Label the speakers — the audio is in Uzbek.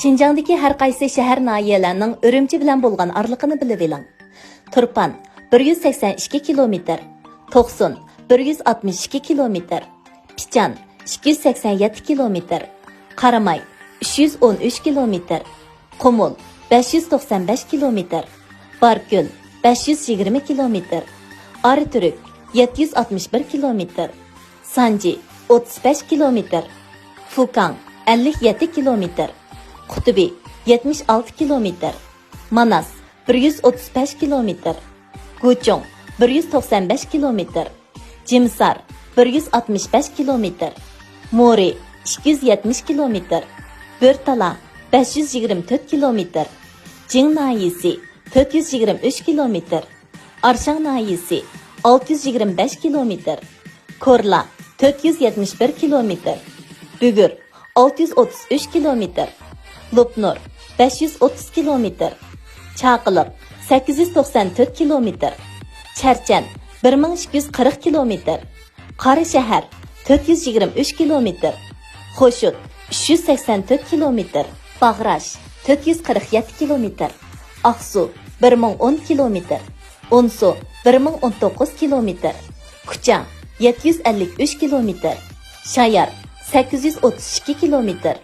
Speaker 1: Şinjandagi har qaysi shahar nahiyalarning Urumchi bilan bo'lgan orliqini bilib oling. Turpan 182 kilometr, To'qsun 162 kilometr, Pichan 287 kilometr, Qaramay 313 kilometr, Qumul 595 kilometr, Barkul 520 kilometr, Arıtürk 761 kilometr, Sanji 35 kilometr, Fukang 57 kilometr, Qutubi 76 kilometr, Manas 135 kilometr, Guchong 195 kilometr, Jimsar 165 kilometr, Mori 270 kilometr, Börtala 524 kilometr, Jing nahiyesi 423 kilometr, Arshang nahiyesi 625 kilometr, Korla 471 kilometr, Bügür 633 kilometr, Lopnur 530 kilometr, Chaqiliq 894 kilometr, Charchan 1240 kilometr, Qarashahar 423 kilometr, Xo'shut 384 kilometr, Bag'rash 447 kilometr, Aqsu 1010 kilometr, Onsu 1019 kilometr, Kuchang 753 kilometr, Shayar 832 kilometr,